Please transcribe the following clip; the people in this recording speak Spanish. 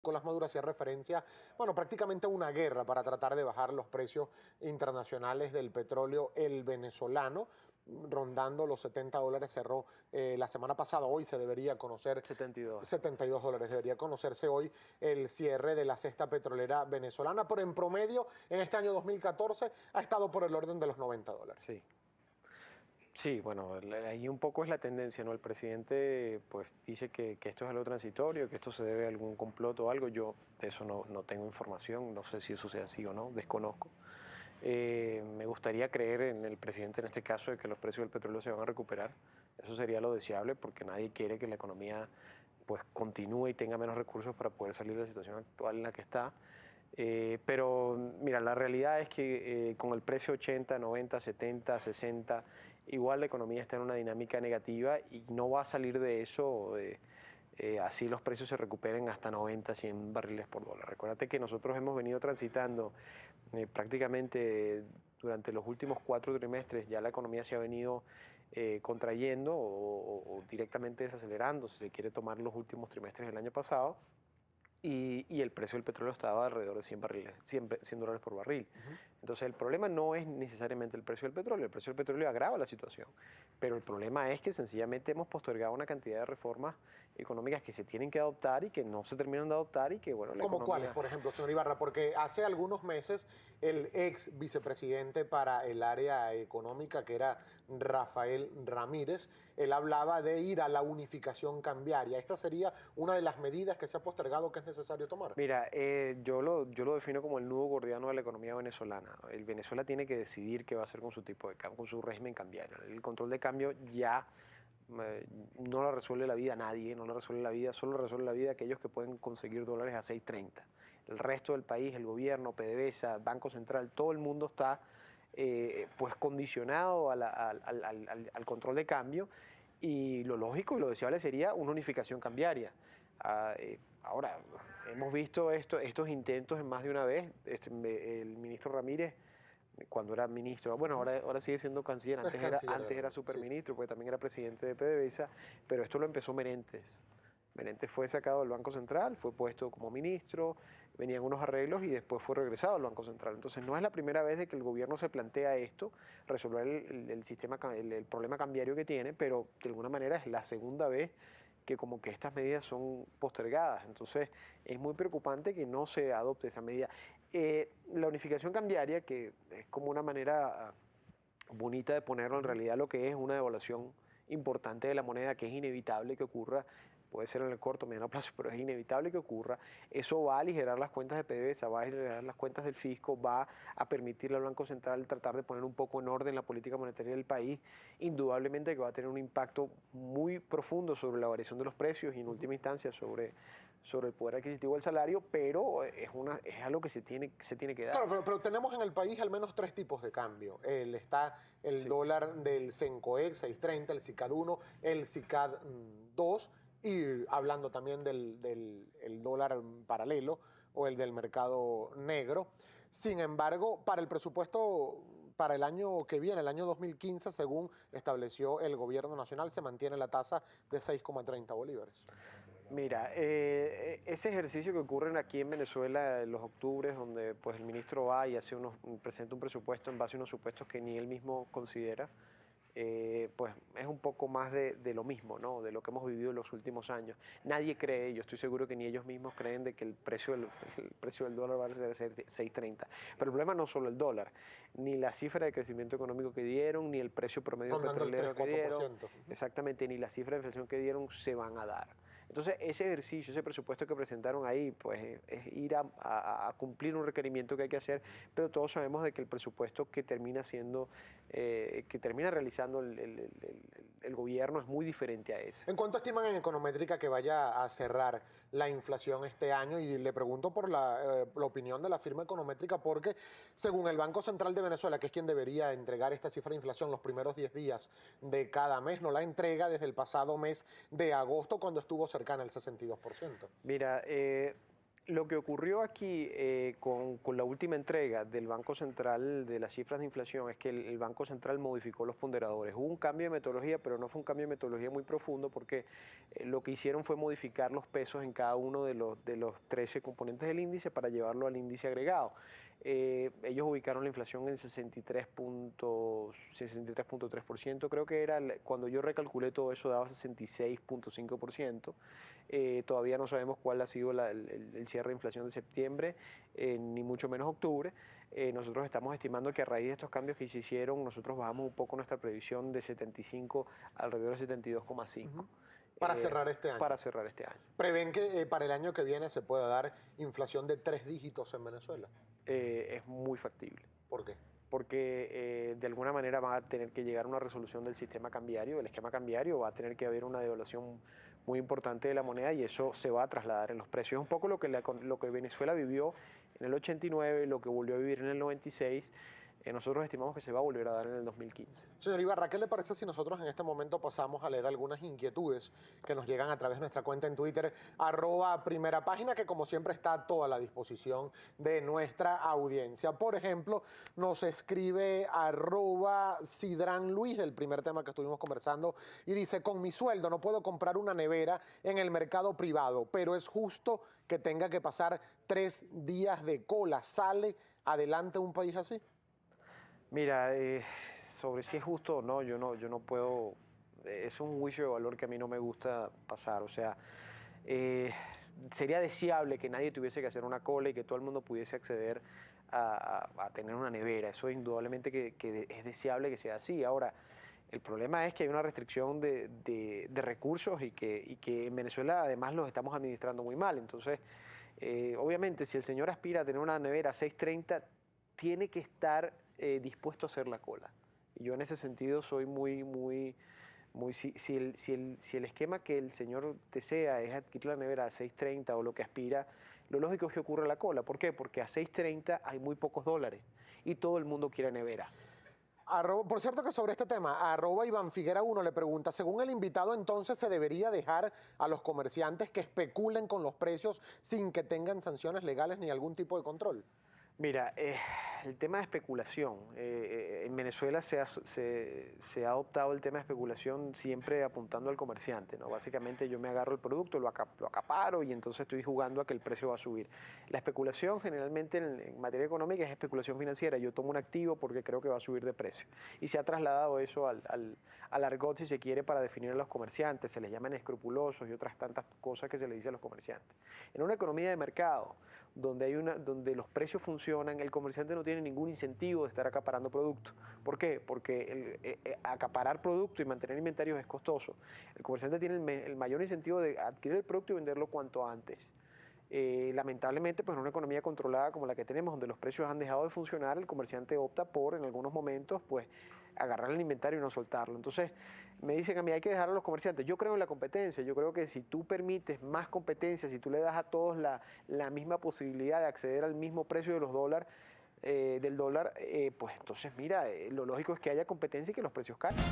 Nicolás Maduro hacía referencia, bueno, prácticamente a una guerra para tratar de bajar los precios internacionales del petróleo, el venezolano, rondando los $70, cerró la semana pasada. Hoy se debería conocer 72. $72, debería conocerse hoy el cierre de la cesta petrolera venezolana, pero en promedio en este año 2014 ha estado por el orden de los $90. Sí. Sí, bueno, ahí un poco es la tendencia, ¿no? El presidente pues dice que esto es algo transitorio, que esto se debe a algún complot o algo. Yo de eso no tengo información, no sé si eso sea así o no, desconozco. Me gustaría creer en el presidente en este caso de que los precios del petróleo se van a recuperar. Eso sería lo deseable porque nadie quiere que la economía pues continúe y tenga menos recursos para poder salir de la situación actual en la que está. Pero mira, la realidad es que con el precio 80, 90, 70, 60, igual la economía está en una dinámica negativa y no va a salir de eso así los precios se recuperen hasta 90, 100 barriles por dólar. Recuérdate que nosotros hemos venido transitando prácticamente durante los últimos 4 trimestres, ya la economía se ha venido contrayendo o directamente desacelerando, si se quiere tomar los últimos trimestres del año pasado. Y el precio del petróleo estaba alrededor de 100 barriles, $100 por barril. Entonces el problema no es necesariamente el precio del petróleo. El precio del petróleo agrava la situación, pero el problema es que sencillamente hemos postergado una cantidad de reformas económicas que se tienen que adoptar y que no se terminan de adoptar y que, bueno, la ¿Cómo economía... cuáles, por ejemplo, señor Ibarra? Porque hace algunos meses el ex vicepresidente para el área económica, que era Rafael Ramírez, él hablaba de ir a la unificación cambiaria. ¿Esta sería una de las medidas que se ha postergado que es necesario tomar? Mira, yo lo defino como el nudo gordiano de la economía venezolana. El Venezuela tiene que decidir qué va a hacer con su tipo de cambio, con su régimen cambiario. El control de cambio ya no lo resuelve la vida a nadie, no lo resuelve la vida, solo resuelve la vida a aquellos que pueden conseguir dólares a 6.30. El resto del país, el gobierno, PDVSA, Banco Central, todo el mundo está pues condicionado al control de cambio y lo lógico y lo deseable sería una unificación cambiaria. Ahora, hemos visto estos intentos en más de una vez. El ministro Ramírez, cuando era ministro, bueno, ahora sigue siendo canciller, Es canciller antes era sí. superministro, porque también era presidente de PDVSA, pero esto lo empezó Menéndez. Menéndez fue sacado del Banco Central, fue puesto como ministro, venían unos arreglos y después fue regresado al Banco Central. Entonces no es la primera vez de que el gobierno se plantea esto, resolver el sistema, el problema cambiario que tiene, pero de alguna manera es la segunda vez que como que estas medidas son postergadas. Entonces es muy preocupante que no se adopte esa medida. La unificación cambiaria, que es como una manera bonita de ponerlo, en realidad lo que es una devaluación importante de la moneda, que es inevitable que ocurra, puede ser en el corto o mediano plazo, pero es inevitable que ocurra. Eso va a aligerar las cuentas de PDVSA, va a aligerar las cuentas del fisco, va a permitirle al Banco Central tratar de poner un poco en orden la política monetaria del país. Indudablemente que va a tener un impacto muy profundo sobre la variación de los precios y en última instancia sobre el poder adquisitivo del salario, pero es algo que se tiene que dar. Claro, pero tenemos en el país al menos 3 tipos de cambio. Está el Sí. dólar del CENCOEX 6.30, el SICAD 1, el SICAD 2, y hablando también el dólar paralelo o el del mercado negro. Sin embargo, para el presupuesto para el año que viene, el año 2015, según estableció el gobierno nacional, se mantiene la tasa de 6,30 bolívares. Mira, ese ejercicio que ocurre aquí en Venezuela en los octubres, donde pues el ministro va y presenta un presupuesto en base a unos supuestos que ni él mismo considera, pues es un poco más de lo mismo, ¿no? De lo que hemos vivido en los últimos años. Nadie cree, yo estoy seguro que ni ellos mismos creen de que el precio del dólar va a ser 6.30. Pero el problema no es solo el dólar, ni la cifra de crecimiento económico que dieron, ni el precio promedio Rondando el petrolero que dieron, 3-4%. exactamente, ni la cifra de inflación que dieron se van a dar. Entonces, ese ejercicio, ese presupuesto que presentaron ahí, pues es ir a cumplir un requerimiento que hay que hacer, pero todos sabemos de que el presupuesto que termina realizando el gobierno es muy diferente a ese. ¿En cuánto estiman en Econométrica que vaya a cerrar la inflación este año? Y le pregunto por la opinión de la firma Econométrica, porque según el Banco Central de Venezuela, que es quien debería entregar esta cifra de inflación los primeros 10 días de cada mes, no la entrega desde el pasado mes de agosto, cuando estuvo cercana al 62%. Mira, Lo que ocurrió aquí con la última entrega del Banco Central de las cifras de inflación es que el Banco Central modificó los ponderadores. Hubo un cambio de metodología, pero no fue un cambio de metodología muy profundo porque lo que hicieron fue modificar los pesos en cada uno de los 13 componentes del índice para llevarlo al índice agregado. Ellos ubicaron la inflación en 63.3%, creo que era, cuando yo recalculé todo eso daba 66.5%. Todavía no sabemos cuál ha sido el cierre de inflación de septiembre, ni mucho menos octubre. Nosotros estamos estimando que a raíz de estos cambios que se hicieron, nosotros bajamos un poco nuestra previsión de 75 alrededor de 72,5. Para cerrar este año. Para cerrar este año. ¿Prevén que para el año que viene se pueda dar inflación de 3 dígitos en Venezuela? Es muy factible. ¿Por qué? Porque de alguna manera va a tener que llegar a una resolución del sistema cambiario, del esquema cambiario, va a tener que haber una devaluación muy importante de la moneda y eso se va a trasladar en los precios. Es un poco lo que Venezuela vivió en el 89, lo que volvió a vivir en el 96. Nosotros estimamos que se va a volver a dar en el 2015. Señor Ibarra, ¿qué le parece si nosotros en este momento pasamos a leer algunas inquietudes que nos llegan a través de nuestra cuenta en Twitter, @primerapágina, que como siempre está a toda la disposición de nuestra audiencia? Por ejemplo, nos escribe @Sidran Luis, el primer tema que estuvimos conversando, y dice: con mi sueldo no puedo comprar una nevera en el mercado privado, pero es justo que tenga que pasar 3 días de cola. ¿Sale adelante un país así? Mira, sobre si es justo o no, yo no puedo, es un juicio de valor que a mí no me gusta pasar, o sea, sería deseable que nadie tuviese que hacer una cola y que todo el mundo pudiese acceder a tener una nevera, eso indudablemente que es deseable que sea así. Ahora, el problema es que hay una restricción de recursos y que en Venezuela además los estamos administrando muy mal, entonces, obviamente, si el señor aspira a tener una nevera a 6.30, tiene que estar dispuesto a hacer la cola. Y yo en ese sentido soy si el esquema que el señor desea es adquirir la nevera a 6.30 o lo que aspira, lo lógico es que ocurra la cola. ¿Por qué? Porque a 6.30 hay muy pocos dólares y todo el mundo quiere nevera. Por cierto que sobre este tema, @Iván Figuera 1 le pregunta: según el invitado, entonces se debería dejar a los comerciantes que especulen con los precios sin que tengan sanciones legales ni algún tipo de control. Mira, el tema de especulación, en Venezuela se ha adoptado el tema de especulación siempre apuntando al comerciante, ¿no? Básicamente yo me agarro el producto, lo acaparo y entonces estoy jugando a que el precio va a subir. La especulación generalmente en materia económica es especulación financiera. Yo tomo un activo porque creo que va a subir de precio. Y se ha trasladado eso al argot, si se quiere, para definir a los comerciantes. Se les llaman escrupulosos y otras tantas cosas que se le dice a los comerciantes. En una economía de mercado, donde los precios funcionan, el comerciante no tiene ningún incentivo de estar acaparando productos. ¿Por qué? Porque acaparar producto y mantener inventarios es costoso. El comerciante tiene el mayor incentivo de adquirir el producto y venderlo cuanto antes. Lamentablemente, pues en una economía controlada como la que tenemos, donde los precios han dejado de funcionar, el comerciante opta por, en algunos momentos, pues agarrar el inventario y no soltarlo. Entonces, me dicen a mí, hay que dejar a los comerciantes. Yo creo en la competencia, yo creo que si tú permites más competencia, si tú le das a todos la misma posibilidad de acceder al mismo precio de los dólares, del dólar, pues entonces mira, lo lógico es que haya competencia y que los precios caigan.